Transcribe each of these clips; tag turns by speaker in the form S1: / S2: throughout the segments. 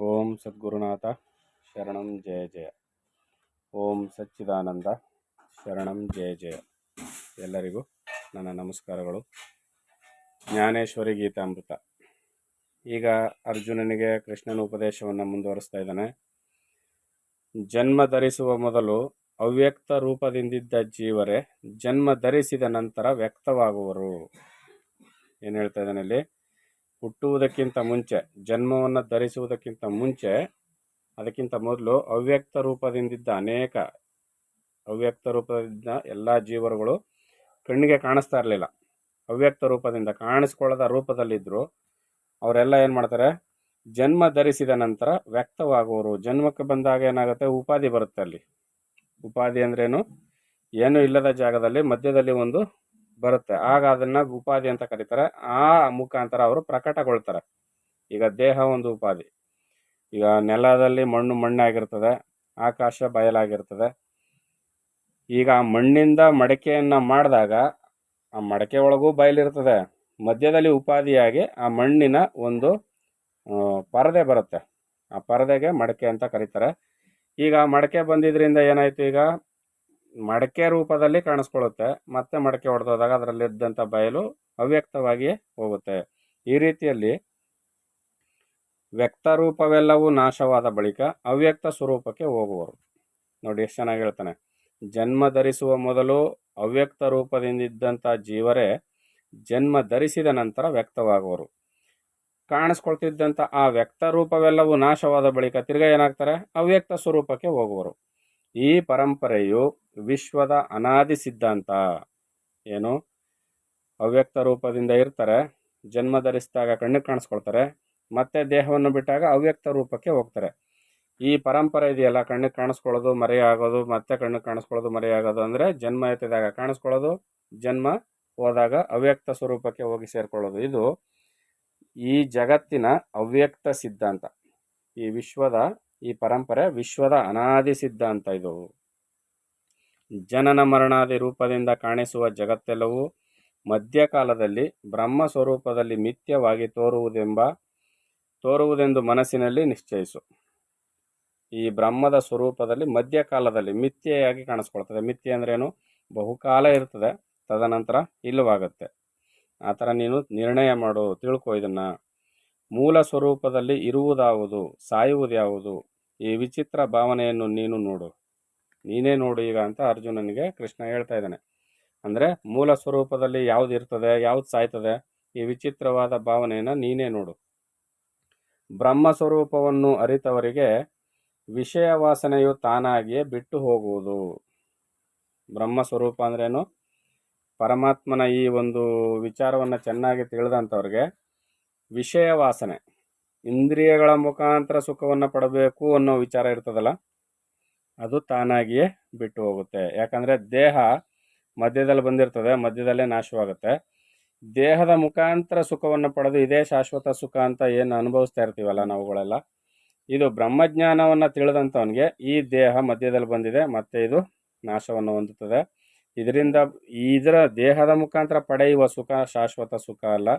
S1: ಓಂ ಸದ್ಗುರುನಾಥ ಶರಣಂ ಜಯ ಜಯ. ಓಂ ಸಚ್ಚಿದಾನಂದ ಶರಣಂ ಜಯ ಜಯ. ಎಲ್ಲರಿಗೂ ನನ್ನ ನಮಸ್ಕಾರಗಳು. ಜ್ಞಾನೇಶ್ವರಿ ಗೀತಾಮೃತ. ಈಗ ಅರ್ಜುನನಿಗೆ ಕೃಷ್ಣನ ಉಪದೇಶವನ್ನು ಮುಂದುವರಿಸ್ತಾ ಇದ್ದಾನೆ. ಜನ್ಮ ಧರಿಸುವ ಮೊದಲು ಅವ್ಯಕ್ತ ರೂಪದಿಂದಿದ್ದ ಜೀವರೇ ಜನ್ಮ ಧರಿಸಿದ ನಂತರ ವ್ಯಕ್ತವಾಗುವರು. ಏನು ಹೇಳ್ತಾ ಇದ್ದಾನೆ ಇಲ್ಲಿ? ಹುಟ್ಟುವುದಕ್ಕಿಂತ ಮುಂಚೆ, ಜನ್ಮವನ್ನು ಧರಿಸುವುದಕ್ಕಿಂತ ಮುಂಚೆ, ಅದಕ್ಕಿಂತ ಮೊದಲು ಅವ್ಯಕ್ತ ರೂಪದಿಂದಿದ್ದ ಎಲ್ಲ ಜೀವರುಗಳು ಕಣ್ಣಿಗೆ ಕಾಣಿಸ್ತಾ ಇರಲಿಲ್ಲ. ಅವ್ಯಕ್ತ ರೂಪದಿಂದ ಕಾಣಿಸ್ಕೊಳ್ಳದ ರೂಪದಲ್ಲಿದ್ದರು. ಅವರೆಲ್ಲ ಏನು ಮಾಡ್ತಾರೆ? ಜನ್ಮ ಧರಿಸಿದ ನಂತರ ವ್ಯಕ್ತವಾಗುವರು. ಜನ್ಮಕ್ಕೆ ಬಂದಾಗ ಏನಾಗುತ್ತೆ? ಉಪಾಧಿ ಬರುತ್ತೆ. ಅಲ್ಲಿ ಉಪಾಧಿ ಅಂದ್ರೇನು? ಏನು ಇಲ್ಲದ ಜಾಗದಲ್ಲಿ ಮಧ್ಯದಲ್ಲಿ ಒಂದು ಬರುತ್ತೆ. ಆಗ ಅದನ್ನ ಉಪಾಧಿ ಅಂತ ಕರೀತಾರೆ. ಆ ಮುಖಾಂತರ ಅವರು ಪ್ರಕಟಗೊಳ್ತಾರೆ. ಈಗ ದೇಹ ಒಂದು ಉಪಾಧಿ. ಈಗ ನೆಲದಲ್ಲಿ ಮಣ್ಣಾಗಿರ್ತದೆ, ಆಕಾಶ ಬಯಲಾಗಿರ್ತದೆ. ಈಗ ಆ ಮಣ್ಣಿಂದ ಮಡಕೆಯನ್ನ ಮಾಡಿದಾಗ ಆ ಮಡಕೆ ಒಳಗೂ ಬಯಲಿರ್ತದೆ. ಮಧ್ಯದಲ್ಲಿ ಉಪಾಧಿಯಾಗಿ ಆ ಮಣ್ಣಿನ ಒಂದು ಪರದೆ ಬರುತ್ತೆ. ಆ ಪರದೆಗೆ ಮಡಕೆ ಅಂತ ಕರೀತಾರೆ. ಈಗ ಮಡಕೆ ಬಂದಿದ್ರಿಂದ ಏನಾಯ್ತು? ಈಗ ಮಡಕೆ ರೂಪದಲ್ಲಿ ಕಾಣಿಸ್ಕೊಳ್ಳುತ್ತೆ. ಮತ್ತೆ ಮಡಕೆ ಹೊಡೆದೋದಾಗ ಅದರಲ್ಲಿದ್ದಂಥ ಬಯಲು ಅವ್ಯಕ್ತವಾಗಿಯೇ ಹೋಗುತ್ತೆ. ಈ ರೀತಿಯಲ್ಲಿ ವ್ಯಕ್ತ ರೂಪವೆಲ್ಲವೂ ನಾಶವಾದ ಬಳಿಕ ಅವ್ಯಕ್ತ ಸ್ವರೂಪಕ್ಕೆ ಹೋಗುವರು. ನೋಡಿ ಎಷ್ಟು ಚೆನ್ನಾಗಿ ಹೇಳ್ತಾನೆ. ಜನ್ಮ ಧರಿಸುವ ಮೊದಲು ಅವ್ಯಕ್ತ ರೂಪದಿಂದಿದ್ದಂಥ ಜೀವರೇ ಜನ್ಮ ಧರಿಸಿದ ನಂತರ ವ್ಯಕ್ತವಾಗುವರು. ಕಾಣಿಸ್ಕೊಳ್ತಿದ್ದಂಥ ಆ ವ್ಯಕ್ತ ರೂಪವೆಲ್ಲವೂ ನಾಶವಾದ ಬಳಿಕ ತಿರ್ಗಾ ಏನಾಗ್ತಾರೆ? ಅವ್ಯಕ್ತ ಸ್ವರೂಪಕ್ಕೆ ಹೋಗುವರು. ಈ ಪರಂಪರೆಯು ವಿಶ್ವದ ಅನಾದಿ ಸಿದ್ಧಾಂತ. ಏನು? ಅವ್ಯಕ್ತ ರೂಪದಿಂದ ಇರ್ತಾರೆ, ಜನ್ಮ ಧರಿಸಿದಾಗ ಕಣ್ಣಿಗೆ ಕಾಣಿಸ್ಕೊಳ್ತಾರೆ, ಮತ್ತೆ ದೇಹವನ್ನು ಬಿಟ್ಟಾಗ ಅವ್ಯಕ್ತ ರೂಪಕ್ಕೆ ಹೋಗ್ತಾರೆ. ಈ ಪರಂಪರೆ ಇದೆಯಲ್ಲ, ಕಣ್ಣಿಗೆ ಕಾಣಿಸ್ಕೊಳ್ಳೋದು, ಮರೆಯಾಗೋದು, ಮತ್ತೆ ಕಣ್ಣಿಗೆ ಕಾಣಿಸ್ಕೊಳ್ಳೋದು, ಮರೆಯಾಗೋದು, ಅಂದರೆ ಜನ್ಮ ಎತ್ತಿದಾಗ ಕಾಣಿಸ್ಕೊಳ್ಳೋದು, ಜನ್ಮ ಹೋದಾಗ ಅವ್ಯಕ್ತ ಸ್ವರೂಪಕ್ಕೆ ಹೋಗಿ ಸೇರ್ಕೊಳ್ಳೋದು. ಇದು ಈ ಜಗತ್ತಿನ ಅವ್ಯಕ್ತ ಸಿದ್ಧಾಂತ. ಈ ಪರಂಪರೆ ವಿಶ್ವದ ಅನಾದಿ ಸಿದ್ಧಾಂತ. ಇದು ಜನನ ಮರಣಾದಿ ರೂಪದಿಂದ ಕಾಣಿಸುವ ಜಗತ್ತೆಲ್ಲವೂ ಮಧ್ಯಕಾಲದಲ್ಲಿ ಬ್ರಹ್ಮ ಸ್ವರೂಪದಲ್ಲಿ ಮಿಥ್ಯವಾಗಿ ತೋರುವುದೆಂದು ಮನಸ್ಸಿನಲ್ಲಿ ನಿಶ್ಚಯಿಸು. ಈ ಬ್ರಹ್ಮದ ಸ್ವರೂಪದಲ್ಲಿ ಮಧ್ಯಕಾಲದಲ್ಲಿ ಮಿಥ್ಯೆಯಾಗಿ ಕಾಣಿಸ್ಕೊಳ್ತದೆ. ಮಿಥ್ಯೆ ಅಂದ್ರೇನು? ಬಹುಕಾಲ ಇರ್ತದೆ, ತದನಂತರ ಇಲ್ಲವಾಗುತ್ತೆ. ಆ ಥರ ನೀನು ನಿರ್ಣಯ ಮಾಡು, ತಿಳ್ಕೊ. ಇದನ್ನ ಮೂಲ ಸ್ವರೂಪದಲ್ಲಿ ಇರುವುದಾವುದು, ಸಾಯುವುದು ಯಾವುದು? ಈ ವಿಚಿತ್ರ ಭಾವನೆಯನ್ನು ನೀನೇ ನೋಡು ಈಗ ಅಂತ ಅರ್ಜುನನಿಗೆ ಕೃಷ್ಣ ಹೇಳ್ತಾ ಇದ್ದಾನೆ. ಅಂದರೆ ಮೂಲ ಸ್ವರೂಪದಲ್ಲಿ ಯಾವ್ದು ಇರ್ತದೆ, ಯಾವ್ದು ಸಾಯ್ತದೆ, ಈ ವಿಚಿತ್ರವಾದ ಭಾವನೆಯನ್ನು ನೀನೇ ನೋಡು. ಬ್ರಹ್ಮ ಸ್ವರೂಪವನ್ನು ಅರಿತವರಿಗೆ ವಿಷಯ ವಾಸನೆಯು ತಾನಾಗಿಯೇ ಬಿಟ್ಟು ಹೋಗುವುದು. ಬ್ರಹ್ಮ ಸ್ವರೂಪ ಅಂದ್ರೇನು? ಪರಮಾತ್ಮನ ಈ ಒಂದು ವಿಚಾರವನ್ನು ಚೆನ್ನಾಗಿ ತಿಳಿದಂಥವ್ರಿಗೆ ವಿಷಯ ವಾಸನೆ, ಇಂದ್ರಿಯಗಳ ಮುಖಾಂತರ ಸುಖವನ್ನು ಪಡಬೇಕು ಅನ್ನೋ ವಿಚಾರ ಇರ್ತದಲ್ಲ, ಅದು ತಾನಾಗಿಯೇ ಬಿಟ್ಟು ಹೋಗುತ್ತೆ. ಯಾಕಂದರೆ ದೇಹ ಮಧ್ಯದಲ್ಲಿ ಬಂದಿರ್ತದೆ, ಮಧ್ಯದಲ್ಲೇ ನಾಶವಾಗುತ್ತೆ. ದೇಹದ ಮುಖಾಂತರ ಸುಖವನ್ನು ಪಡೆದು ಇದೇ ಶಾಶ್ವತ ಸುಖ ಅಂತ ಏನು ಅನುಭವಿಸ್ತಾ ಇರ್ತೀವಲ್ಲ ನಾವುಗಳೆಲ್ಲ, ಇದು ಬ್ರಹ್ಮಜ್ಞಾನವನ್ನು ತಿಳಿದಂಥವನಿಗೆ ಈ ದೇಹ ಮಧ್ಯದಲ್ಲಿ ಬಂದಿದೆ, ಮತ್ತೆ ಇದು ನಾಶವನ್ನು ಹೊಂದುತ್ತದೆ. ಇದರ ದೇಹದ ಮುಖಾಂತರ ಪಡೆಯುವ ಸುಖ ಶಾಶ್ವತ ಸುಖ ಅಲ್ಲ.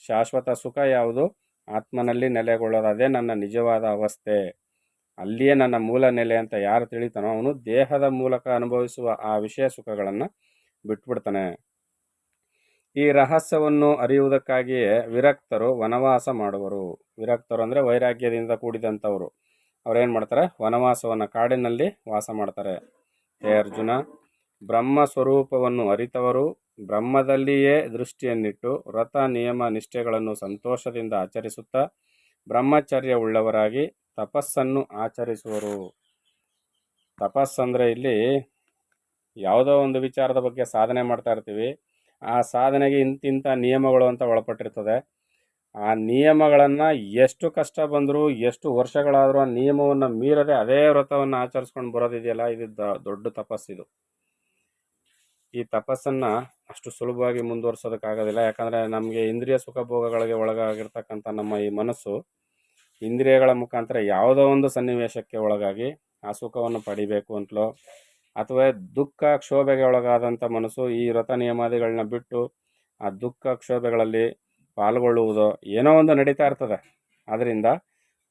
S1: ಶಾಶ್ವತ ಸುಖ ಯಾವುದು? ಆತ್ಮನಲ್ಲಿ ನೆಲೆಗೊಳ್ಳೋದು. ಅದೇ ನನ್ನ ನಿಜವಾದ ಅವಸ್ಥೆ, ಅಲ್ಲಿಯೇ ನನ್ನ ಮೂಲ ನೆಲೆ ಅಂತ ಯಾರು ತಿಳಿತಾನೋ ಅವನು ದೇಹದ ಮೂಲಕ ಅನುಭವಿಸುವ ಆ ವಿಷಯ ಸುಖಗಳನ್ನು ಬಿಟ್ಬಿಡ್ತಾನೆ. ಈ ರಹಸ್ಯವನ್ನು ಅರಿಯುವುದಕ್ಕಾಗಿಯೇ ವಿರಕ್ತರು ವನವಾಸ ಮಾಡುವರು. ವಿರಕ್ತರು ಅಂದರೆ ವೈರಾಗ್ಯದಿಂದ ಕೂಡಿದಂಥವರು. ಅವ್ರೇನು ಮಾಡ್ತಾರೆ? ವನವಾಸವನ್ನು, ಕಾಡಿನಲ್ಲಿ ವಾಸ ಮಾಡ್ತಾರೆ. ಹೇ ಅರ್ಜುನ, ಬ್ರಹ್ಮ ಸ್ವರೂಪವನ್ನು ಅರಿತವರು ಬ್ರಹ್ಮದಲ್ಲಿಯೇ ದೃಷ್ಟಿಯನ್ನಿಟ್ಟು ವ್ರತ ನಿಯಮ ನಿಷ್ಠೆಗಳನ್ನು ಸಂತೋಷದಿಂದ ಆಚರಿಸುತ್ತಾ ಬ್ರಹ್ಮಚರ್ಯ ಉಳ್ಳವರಾಗಿ ತಪಸ್ಸನ್ನು ಆಚರಿಸುವರು. ತಪಸ್ಸಂದರೆ ಇಲ್ಲಿ ಯಾವುದೋ ಒಂದು ವಿಚಾರದ ಬಗ್ಗೆ ಸಾಧನೆ ಮಾಡ್ತಾ ಇರ್ತೀವಿ. ಆ ಸಾಧನೆಗೆ ಇಂತಿಂಥ ನಿಯಮಗಳು ಅಂತ ಒಳಪಟ್ಟಿರ್ತದೆ. ಆ ನಿಯಮಗಳನ್ನು ಎಷ್ಟು ಕಷ್ಟ ಬಂದರೂ, ಎಷ್ಟು ವರ್ಷಗಳಾದರೂ ಆ ನಿಯಮವನ್ನು ಮೀರದೆ ಅದೇ ವ್ರತವನ್ನು ಆಚರಿಸ್ಕೊಂಡು ಬರೋದಿದೆಯಲ್ಲ, ಇದು ದೊಡ್ಡ ತಪಸ್ಸಿದು. ಈ ತಪಸ್ಸನ್ನು ಅಷ್ಟು ಸುಲಭವಾಗಿ ಮುಂದುವರ್ಸೋದಕ್ಕಾಗೋದಿಲ್ಲ. ಯಾಕಂದರೆ ನಮಗೆ ಇಂದ್ರಿಯ ಸುಖ ಭೋಗಗಳಿಗೆ ಒಳಗಾಗಿರ್ತಕ್ಕಂಥ ನಮ್ಮ ಈ ಮನಸ್ಸು ಇಂದ್ರಿಯಗಳ ಮುಖಾಂತರ ಯಾವುದೋ ಒಂದು ಸನ್ನಿವೇಶಕ್ಕೆ ಒಳಗಾಗಿ ಆ ಸುಖವನ್ನು ಪಡಿಬೇಕು ಅಂತಲೋ, ಅಥವಾ ದುಃಖ ಕ್ಷೋಭೆಗೆ ಒಳಗಾದಂಥ ಮನಸ್ಸು ಈ ವ್ರತ ನಿಯಮಾದಿಗಳನ್ನ ಬಿಟ್ಟು ಆ ದುಃಖ ಕ್ಷೋಭೆಗಳಲ್ಲಿ ಪಾಲ್ಗೊಳ್ಳುವುದೋ ಏನೋ ಒಂದು ನಡೀತಾ ಇರ್ತದೆ. ಆದ್ದರಿಂದ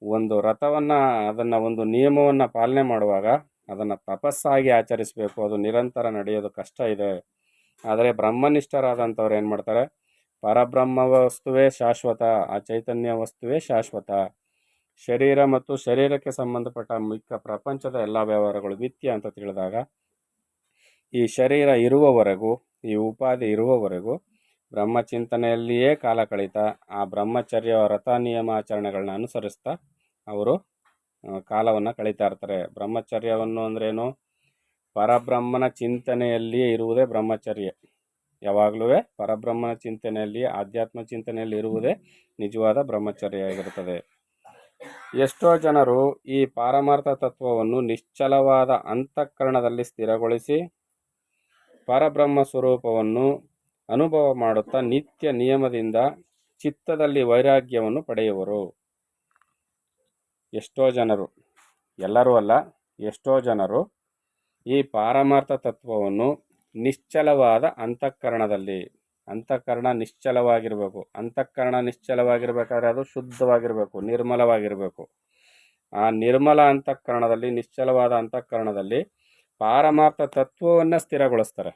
S1: ಒಂದು ವ್ರತವನ್ನು, ಅದನ್ನು ಒಂದು ನಿಯಮವನ್ನು ಪಾಲನೆ ಮಾಡುವಾಗ ಅದನ್ನು ತಪಸ್ಸಾಗಿ ಆಚರಿಸಬೇಕು. ಅದು ನಿರಂತರ ನಡೆಯೋದು ಕಷ್ಟ ಇದೆ. ಆದರೆ ಬ್ರಹ್ಮನಿಷ್ಠರಾದಂಥವ್ರು ಏನು ಮಾಡ್ತಾರೆ, ಪರಬ್ರಹ್ಮ ವಸ್ತುವೇ ಶಾಶ್ವತ, ಆ ಚೈತನ್ಯ ವಸ್ತುವೇ ಶಾಶ್ವತ. ಶರೀರ ಮತ್ತು ಶರೀರಕ್ಕೆ ಸಂಬಂಧಪಟ್ಟ ಮಿಕ್ಕ ಪ್ರಪಂಚದ ಎಲ್ಲ ವ್ಯವಹಾರಗಳು ಮಿಥ್ಯ ಅಂತ ತಿಳಿದಾಗ, ಈ ಶರೀರ ಇರುವವರೆಗೂ, ಈ ಉಪಾಧಿ ಇರುವವರೆಗೂ ಬ್ರಹ್ಮಚಿಂತನೆಯಲ್ಲಿಯೇ ಕಾಲ ಕಳೀತಾ, ಆ ಬ್ರಹ್ಮಚರ್ಯ ವ್ರತ ನಿಯಮಾಚರಣೆಗಳನ್ನ ಅನುಸರಿಸ್ತಾ ಅವರು ಕಾಲವನ್ನು ಕಳೀತಾ ಇರ್ತಾರೆ. ಬ್ರಹ್ಮಚರ್ಯವನ್ನು ಅಂದ್ರೇನು? ಪರಬ್ರಹ್ಮನ ಚಿಂತನೆಯಲ್ಲಿಯೇ ಇರುವುದೇ ಬ್ರಹ್ಮಚರ್ಯ. ಯಾವಾಗಲೂ ಪರಬ್ರಹ್ಮನ ಚಿಂತನೆಯಲ್ಲಿ, ಆಧ್ಯಾತ್ಮ ಚಿಂತನೆಯಲ್ಲಿ ಇರುವುದೇ ನಿಜವಾದ ಬ್ರಹ್ಮಚರ್ಯ ಆಗಿರುತ್ತದೆ. ಎಷ್ಟೋ ಜನರು ಈ ಪಾರಮಾರ್ಥ ತತ್ವವನ್ನು ನಿಶ್ಚಲವಾದ ಅಂತಃಕರಣದಲ್ಲಿ ಸ್ಥಿರಗೊಳಿಸಿ ಪರಬ್ರಹ್ಮ ಸ್ವರೂಪವನ್ನು ಅನುಭವ ಮಾಡುತ್ತಾ ನಿತ್ಯ ನಿಯಮದಿಂದ ಚಿತ್ತದಲ್ಲಿ ವೈರಾಗ್ಯವನ್ನು ಪಡೆಯುವರು. ಎಷ್ಟೋ ಜನರು, ಎಲ್ಲರೂ ಅಲ್ಲ, ಎಷ್ಟೋ ಜನರು ಈ ಪಾರಮಾರ್ಥ ತತ್ವವನ್ನು ನಿಶ್ಚಲವಾದ ಅಂತಃಕರಣದಲ್ಲಿ, ಅಂತಃಕರಣ ನಿಶ್ಚಲವಾಗಿರಬೇಕು. ಅಂತಃಕರಣ ನಿಶ್ಚಲವಾಗಿರಬೇಕಾದ್ರೆ ಅದು ಶುದ್ಧವಾಗಿರಬೇಕು, ನಿರ್ಮಲವಾಗಿರಬೇಕು. ಆ ನಿರ್ಮಲ ಅಂತಃಕರಣದಲ್ಲಿ, ನಿಶ್ಚಲವಾದ ಅಂತಃಕರಣದಲ್ಲಿ ಪಾರಮಾರ್ಥ ತತ್ವವನ್ನು ಸ್ಥಿರಗೊಳಿಸ್ತಾರೆ.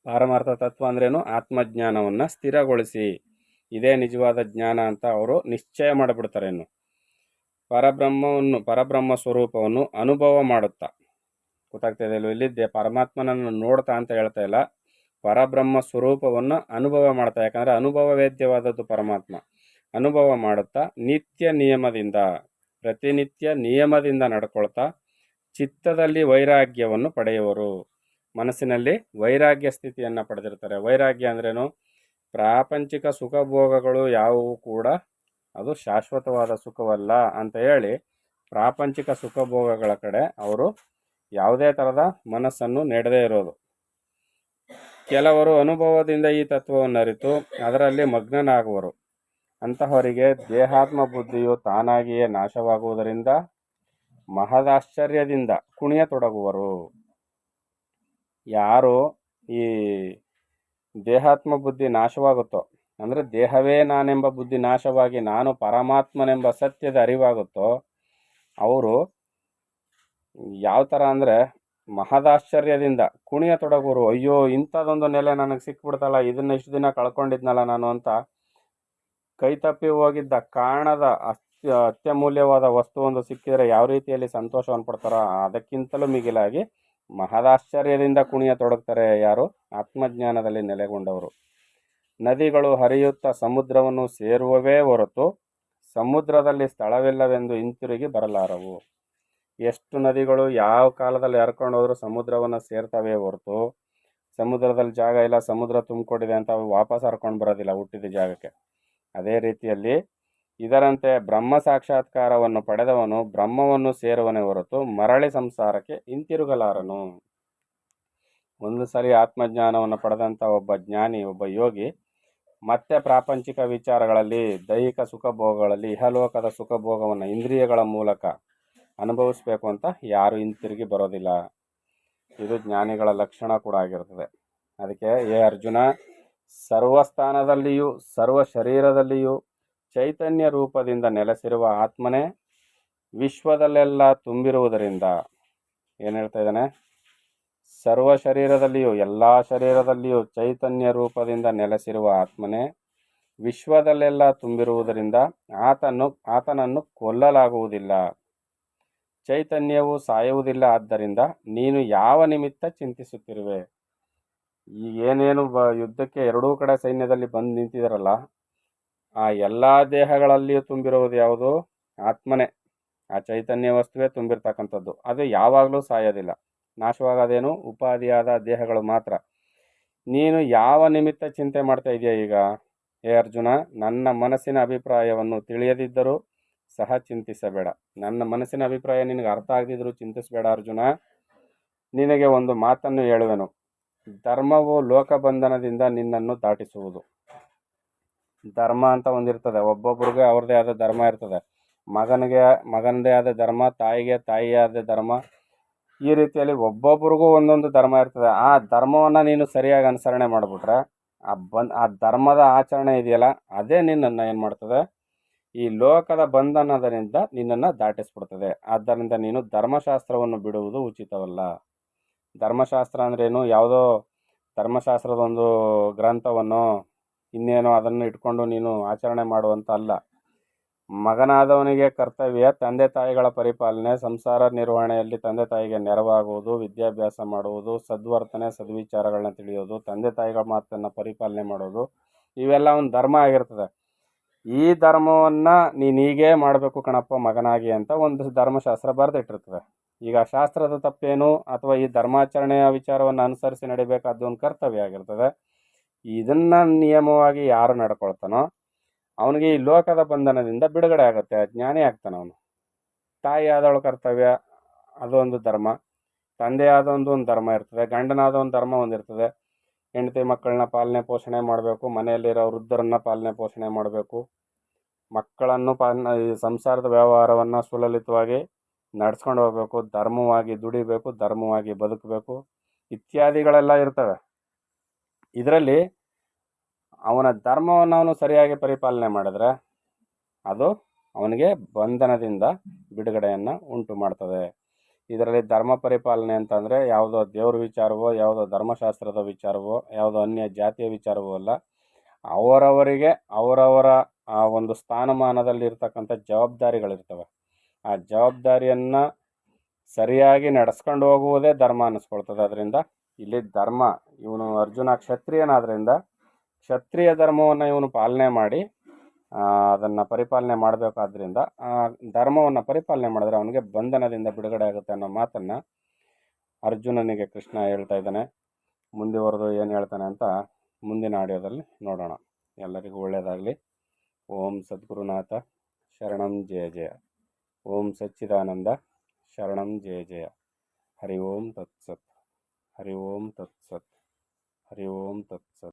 S1: ಪಾರಮಾರ್ಥ ತತ್ವ ಅಂದ್ರೇನು? ಆತ್ಮಜ್ಞಾನವನ್ನು ಸ್ಥಿರಗೊಳಿಸಿ ಇದೇ ನಿಜವಾದ ಜ್ಞಾನ ಅಂತ ಅವರು ನಿಶ್ಚಯ ಮಾಡಿಬಿಡ್ತಾರೆ. ಇನ್ನು ಪರಬ್ರಹ್ಮ ಸ್ವರೂಪವನ್ನು ಅನುಭವ ಮಾಡುತ್ತಾ, ಗೊತ್ತಾಗ್ತಾ ಇದೆ ಇಲ್ಲಿದ್ದೆ, ಪರಮಾತ್ಮನನ್ನು ನೋಡ್ತಾ ಅಂತ ಹೇಳ್ತಾ ಇಲ್ಲ, ಪರಬ್ರಹ್ಮ ಸ್ವರೂಪವನ್ನು ಅನುಭವ ಮಾಡ್ತಾ. ಯಾಕಂದರೆ ಅನುಭವ ವೇದ್ಯವಾದದ್ದು ಪರಮಾತ್ಮ. ಅನುಭವ ಮಾಡುತ್ತಾ ನಿತ್ಯ ನಿಯಮದಿಂದ, ಪ್ರತಿನಿತ್ಯ ನಿಯಮದಿಂದ ನಡ್ಕೊಳ್ತಾ ಚಿತ್ತದಲ್ಲಿ ವೈರಾಗ್ಯವನ್ನು ಪಡೆಯುವರು. ಮನಸ್ಸಿನಲ್ಲಿ ವೈರಾಗ್ಯ ಸ್ಥಿತಿಯನ್ನು ಪಡೆದಿರ್ತಾರೆ. ವೈರಾಗ್ಯ ಅಂದ್ರೇನು? ಪ್ರಾಪಂಚಿಕ ಸುಖಭೋಗಗಳು ಯಾವುವು ಕೂಡ ಅದು ಶಾಶ್ವತವಾದ ಸುಖವಲ್ಲ ಅಂತ ಹೇಳಿ ಪ್ರಾಪಂಚಿಕ ಸುಖಭೋಗಗಳ ಕಡೆ ಅವರು ಯಾವುದೇ ಥರದ ಮನಸ್ಸನ್ನು ನೆಡದೇ ಇರೋದು. ಕೆಲವರು ಅನುಭವದಿಂದ ಈ ತತ್ವವನ್ನು ಅರಿತು ಅದರಲ್ಲಿ ಮಗ್ನನಾಗುವರು. ಅಂತಹವರಿಗೆ ದೇಹಾತ್ಮ ಬುದ್ಧಿಯು ತಾನಾಗಿಯೇ ನಾಶವಾಗುವುದರಿಂದ ಮಹದಾಶ್ಚರ್ಯದಿಂದ ಕುಣಿಯತೊಡಗುವರು. ಯಾರು ಈ ದೇಹಾತ್ಮ ಬುದ್ಧಿ ನಾಶವಾಗುತ್ತೋ, ಅಂದರೆ ದೇಹವೇ ನಾನೆಂಬ ಬುದ್ಧಿ ನಾಶವಾಗಿ ನಾನು ಪರಮಾತ್ಮನೆಂಬ ಸತ್ಯದ ಅರಿವಾಗುತ್ತೋ, ಅವರು ಯಾವ ಥರ ಅಂದರೆ ಮಹದಾಶ್ಚರ್ಯದಿಂದ ಕುಣಿಯತೊಡಗುವರು. ಅಯ್ಯೋ, ಇಂಥದ್ದೊಂದು ನೆಲೆ ನನಗೆ ಸಿಕ್ಬಿಡ್ತಲ್ಲ, ಇದನ್ನ ಇಷ್ಟು ದಿನ ಕಳ್ಕೊಂಡಿದ್ನಲ್ಲ ನಾನು ಅಂತ ಕೈ ತಪ್ಪಿ ಹೋಗಿದ್ದ ಕಾಣದ ಅತ್ಯಮೂಲ್ಯವಾದ ವಸ್ತು ಒಂದು ಸಿಕ್ಕಿದರೆ ಯಾವ ರೀತಿಯಲ್ಲಿ ಸಂತೋಷವನ್ನು ಪಡ್ತಾರೋ ಅದಕ್ಕಿಂತಲೂ ಮಿಗಿಲಾಗಿ ಮಹದಾಶ್ಚರ್ಯದಿಂದ ಕುಣಿಯತೊಡಗ್ತಾರೆ ಯಾರು ಆತ್ಮಜ್ಞಾನದಲ್ಲಿ ನೆಲೆಗೊಂಡವರು. ನದಿಗಳು ಹರಿಯುತ್ತಾ ಸಮುದ್ರವನ್ನು ಸೇರುವವೇ ಹೊರತು ಸಮುದ್ರದಲ್ಲಿ ಸ್ಥಳವಿಲ್ಲವೆಂದು ಹಿಂತಿರುಗಿ ಬರಲಾರವು. ಎಷ್ಟು ನದಿಗಳು ಯಾವ ಕಾಲದಲ್ಲಿ ಹರ್ಕೊಂಡು ಹೋದರೂ ಸಮುದ್ರವನ್ನು ಸೇರ್ತವೆ ಹೊರತು ಸಮುದ್ರದಲ್ಲಿ ಜಾಗ ಇಲ್ಲ, ಸಮುದ್ರ ತುಂಬಿಕೊಂಡಿದೆ ಅಂತ ವಾಪಸ್ ಹರ್ಕೊಂಡು ಬರೋದಿಲ್ಲ ಹುಟ್ಟಿದ ಜಾಗಕ್ಕೆ. ಅದೇ ರೀತಿಯಲ್ಲಿ ಇದರಂತೆ ಬ್ರಹ್ಮ ಸಾಕ್ಷಾತ್ಕಾರವನ್ನು ಪಡೆದವನು ಬ್ರಹ್ಮವನ್ನು ಸೇರುವನೇ ಹೊರತು ಮರಳಿ ಸಂಸಾರಕ್ಕೆ ಹಿಂತಿರುಗಲಾರನು. ಒಂದು ಸರಿ ಆತ್ಮಜ್ಞಾನವನ್ನು ಪಡೆದಂಥ ಒಬ್ಬ ಜ್ಞಾನಿ, ಒಬ್ಬ ಯೋಗಿ ಮತ್ತೆ ಪ್ರಾಪಂಚಿಕ ವಿಚಾರಗಳಲ್ಲಿ, ದೈಹಿಕ ಸುಖಭೋಗಗಳಲ್ಲಿ, ಇಹಲೋಕದ ಸುಖಭೋಗವನ್ನು ಇಂದ್ರಿಯಗಳ ಮೂಲಕ ಅನುಭವಿಸ್ಬೇಕು ಅಂತ ಯಾರು ಹಿಂತಿರುಗಿ ಬರೋದಿಲ್ಲ. ಇದು ಜ್ಞಾನಿಗಳ ಲಕ್ಷಣ ಕೂಡ ಆಗಿರ್ತದೆ. ಅದಕ್ಕೆ ಅರ್ಜುನ, ಸರ್ವಸ್ಥಾನದಲ್ಲಿಯೂ ಸರ್ವ ಶರೀರದಲ್ಲಿಯೂ ಚೈತನ್ಯ ರೂಪದಿಂದ ನೆಲೆಸಿರುವ ಆತ್ಮನೇ ವಿಶ್ವದಲ್ಲೆಲ್ಲ ತುಂಬಿರುವುದರಿಂದ, ಏನು ಹೇಳ್ತಾ ಇದ್ದಾನೆ? ಸರ್ವ ಶರೀರದಲ್ಲಿಯೂ, ಎಲ್ಲ ಶರೀರದಲ್ಲಿಯೂ ಚೈತನ್ಯ ರೂಪದಿಂದ ನೆಲೆಸಿರುವ ಆತ್ಮನೇ ವಿಶ್ವದಲ್ಲೆಲ್ಲ ತುಂಬಿರುವುದರಿಂದ ಆತನನ್ನು ಕೊಲ್ಲಲಾಗುವುದಿಲ್ಲ. ಚೈತನ್ಯವು ಸಾಯುವುದಿಲ್ಲ. ಆದ್ದರಿಂದ ನೀನು ಯಾವ ನಿಮಿತ್ತ ಚಿಂತಿಸುತ್ತಿರುವೆ? ಈಗ ಏನೇನು ಯುದ್ಧಕ್ಕೆ ಎರಡೂ ಕಡೆ ಸೈನ್ಯದಲ್ಲಿ ಬಂದು ನಿಂತಿದ್ದಾರಲ್ಲ, ಆ ಎಲ್ಲ ದೇಹಗಳಲ್ಲಿಯೂ ತುಂಬಿರುವುದು ಯಾವುದು? ಆತ್ಮನೇ. ಆ ಚೈತನ್ಯ ವಸ್ತುವೇ ತುಂಬಿರ್ತಕ್ಕಂಥದ್ದು. ಅದು ಯಾವಾಗಲೂ ಸಾಯೋದಿಲ್ಲ. ನಾಶವಾಗೋದೇನು? ಉಪಾಧಿಯಾದ ದೇಹಗಳು ಮಾತ್ರ. ನೀನು ಯಾವ ನಿಮಿತ್ತ ಚಿಂತೆ ಮಾಡ್ತಾ ಇದೆಯಾ ಈಗ? ಅರ್ಜುನ, ನನ್ನ ಮನಸ್ಸಿನ ಅಭಿಪ್ರಾಯವನ್ನು ತಿಳಿಯದಿದ್ದರೂ ಸಹ ಚಿಂತಿಸಬೇಡ. ನನ್ನ ಮನಸ್ಸಿನ ಅಭಿಪ್ರಾಯ ನಿನಗೆ ಅರ್ಥ ಆಗದಿದ್ದರೂ ಚಿಂತಿಸಬೇಡ ಅರ್ಜುನ. ನಿನಗೆ ಒಂದು ಮಾತನ್ನು ಹೇಳುವೆನು. ಧರ್ಮವು ಲೋಕಬಂಧನದಿಂದ ನಿನ್ನನ್ನು ದಾಟಿಸುವುದು. ಧರ್ಮ ಅಂತ ಒಂದಿರ್ತದೆ. ಒಬ್ಬೊಬ್ರಿಗೆ ಅವ್ರದ್ದೇ ಆದ ಧರ್ಮ ಇರ್ತದೆ. ಮಗನದೇ ಆದ ಧರ್ಮ, ತಾಯಿಗೆ ತಾಯಿಯಾದ ಧರ್ಮ. ಈ ರೀತಿಯಲ್ಲಿ ಒಬ್ಬೊಬ್ರಿಗೂ ಒಂದೊಂದು ಧರ್ಮ ಇರ್ತದೆ. ಆ ಧರ್ಮವನ್ನು ನೀನು ಸರಿಯಾಗಿ ಅನುಸರಣೆ ಮಾಡಿಬಿಟ್ರೆ ಆ ಧರ್ಮದ ಆಚರಣೆ ಇದೆಯಲ್ಲ, ಅದೇ ನಿನ್ನನ್ನು ಏನು ಮಾಡ್ತದೆ? ಈ ಲೋಕದ ಬಂಧನದಿಂದ ನಿನ್ನನ್ನು ದಾಟಿಸ್ಬಿಡ್ತದೆ. ಆದ್ದರಿಂದ ನೀನು ಧರ್ಮಶಾಸ್ತ್ರವನ್ನು ಬಿಡುವುದು ಉಚಿತವಲ್ಲ. ಧರ್ಮಶಾಸ್ತ್ರ ಅಂದ್ರೇನು? ಯಾವುದೋ ಧರ್ಮಶಾಸ್ತ್ರದ ಒಂದು ಗ್ರಂಥವನ್ನು ಇನ್ನೇನೋ ಅದನ್ನು ಇಟ್ಕೊಂಡು ನೀನು ಆಚರಣೆ ಮಾಡುವಂತ ಅಲ್ಲ. ಮಗನಾದವನಿಗೆ ಕರ್ತವ್ಯ ತಂದೆ ತಾಯಿಗಳ ಪರಿಪಾಲನೆ, ಸಂಸಾರ ನಿರ್ವಹಣೆಯಲ್ಲಿ ತಂದೆ ತಾಯಿಗೆ ನೆರವಾಗುವುದು, ವಿದ್ಯಾಭ್ಯಾಸ ಮಾಡುವುದು, ಸದ್ವರ್ತನೆ ಸದ್ವಿಚಾರಗಳನ್ನ ತಿಳಿಯೋದು, ತಂದೆ ತಾಯಿಗಳ ಮಾತನ್ನು ಪರಿಪಾಲನೆ ಮಾಡೋದು, ಇವೆಲ್ಲ ಒಂದು ಧರ್ಮ ಆಗಿರ್ತದೆ. ಈ ಧರ್ಮವನ್ನು ನೀನು ಹೀಗೇ ಮಾಡಬೇಕು ಕಣಪ್ಪ ಮಗನಾಗಿ ಅಂತ ಒಂದು ಧರ್ಮಶಾಸ್ತ್ರ ಬರೆದಿಟ್ಟಿರ್ತದೆ. ಈಗ ಶಾಸ್ತ್ರದ ತಪ್ಪೇನು? ಅಥವಾ ಈ ಧರ್ಮಾಚರಣೆಯ ವಿಚಾರವನ್ನು ಅನುಸರಿಸಿ ನಡಿಬೇಕಾದ ಒಂದು ಕರ್ತವ್ಯ ಆಗಿರ್ತದೆ. ಇದನ್ನು ನಿಯಮವಾಗಿ ಯಾರು ನಡ್ಕೊಳ್ತಾನೋ ಅವನಿಗೆ ಈ ಲೋಕದ ಬಂಧನದಿಂದ ಬಿಡುಗಡೆ ಆಗುತ್ತೆ, ಜ್ಞಾನಿ ಆಗ್ತಾನೆ ಅವನು. ತಾಯಿ ಆದವಳ ಕರ್ತವ್ಯ ಅದೊಂದು ಧರ್ಮ, ತಂದೆ ಆದ ಒಂದು ಧರ್ಮ ಇರ್ತದೆ, ಗಂಡನಾದ ಒಂದು ಧರ್ಮ ಒಂದಿರ್ತದೆ. ಹೆಂಡತಿ ಮಕ್ಕಳನ್ನ ಪಾಲನೆ ಪೋಷಣೆ ಮಾಡಬೇಕು, ಮನೆಯಲ್ಲಿರೋ ವೃದ್ಧರನ್ನ ಪಾಲನೆ ಪೋಷಣೆ ಮಾಡಬೇಕು, ಮಕ್ಕಳನ್ನು ಈ ಸಂಸಾರದ ವ್ಯವಹಾರವನ್ನು ಸುಲಲಿತವಾಗಿ ನಡ್ಸ್ಕೊಂಡು ಹೋಗ್ಬೇಕು, ಧರ್ಮವಾಗಿ ದುಡಿಬೇಕು, ಧರ್ಮವಾಗಿ ಬದುಕಬೇಕು ಇತ್ಯಾದಿಗಳೆಲ್ಲ ಇರ್ತವೆ. ಇದರಲ್ಲಿ ಅವನ ಧರ್ಮವನ್ನು ಅವನು ಸರಿಯಾಗಿ ಪರಿಪಾಲನೆ ಮಾಡಿದ್ರೆ ಅದು ಅವನಿಗೆ ಬಂಧನದಿಂದ ಬಿಡುಗಡೆಯನ್ನು ಉಂಟು ಮಾಡ್ತದೆ. ಇದರಲ್ಲಿ ಧರ್ಮ ಪರಿಪಾಲನೆ ಅಂತಂದರೆ ಯಾವುದೋ ದೇವ್ರ ವಿಚಾರವೋ, ಯಾವುದೋ ಧರ್ಮಶಾಸ್ತ್ರದ ವಿಚಾರವೋ, ಯಾವುದೋ ಅನ್ಯ ಜಾತಿಯ ವಿಚಾರವೋ ಅಲ್ಲ. ಅವರವರಿಗೆ ಅವರವರ ಆ ಒಂದು ಸ್ಥಾನಮಾನದಲ್ಲಿ ಇರ್ತಕ್ಕಂಥ ಜವಾಬ್ದಾರಿಗಳಿರ್ತವೆ. ಆ ಜವಾಬ್ದಾರಿಯನ್ನು ಸರಿಯಾಗಿ ನಡೆಸ್ಕೊಂಡು ಹೋಗುವುದೇ ಧರ್ಮ ಅನ್ನಿಸ್ಕೊಳ್ತದೆ. ಅದರಿಂದ ಇಲ್ಲಿ ಧರ್ಮ, ಇವನು ಅರ್ಜುನ ಕ್ಷತ್ರಿಯನಾದ್ರಿಂದ ಕ್ಷತ್ರಿಯ ಧರ್ಮವನ್ನು ಇವನು ಪಾಲನೆ ಮಾಡಿ ಅದನ್ನು ಪರಿಪಾಲನೆ ಮಾಡಬೇಕಾದ್ರಿಂದ ಧರ್ಮವನ್ನು ಪರಿಪಾಲನೆ ಮಾಡಿದ್ರೆ ಅವನಿಗೆ ಬಂಧನದಿಂದ ಬಿಡುಗಡೆ ಆಗುತ್ತೆ ಅನ್ನೋ ಮಾತನ್ನು ಅರ್ಜುನನಿಗೆ ಕೃಷ್ಣ ಹೇಳ್ತಾ ಇದ್ದಾನೆ. ಮುಂದುವರೆದು ಏನು ಹೇಳ್ತಾನೆ ಅಂತ ಮುಂದಿನ ಆಡಿಯೋದಲ್ಲಿ ನೋಡೋಣ. ಎಲ್ಲರಿಗೂ ಒಳ್ಳೆಯದಾಗಲಿ. ಓಂ ಸದ್ಗುರುನಾಥ ಶರಣಂ ಜಯ ಜಯ. ಓಂ ಸಚ್ಚಿದಾನಂದ ಶರಣಂ ಜಯ ಜಯ. ಹರಿ ಓಂ ತತ್ಸತ್. ಹರಿ ಓಂ ತತ್ಸತ್. ಹರಿ ಓಂ ತತ್ಸತ್.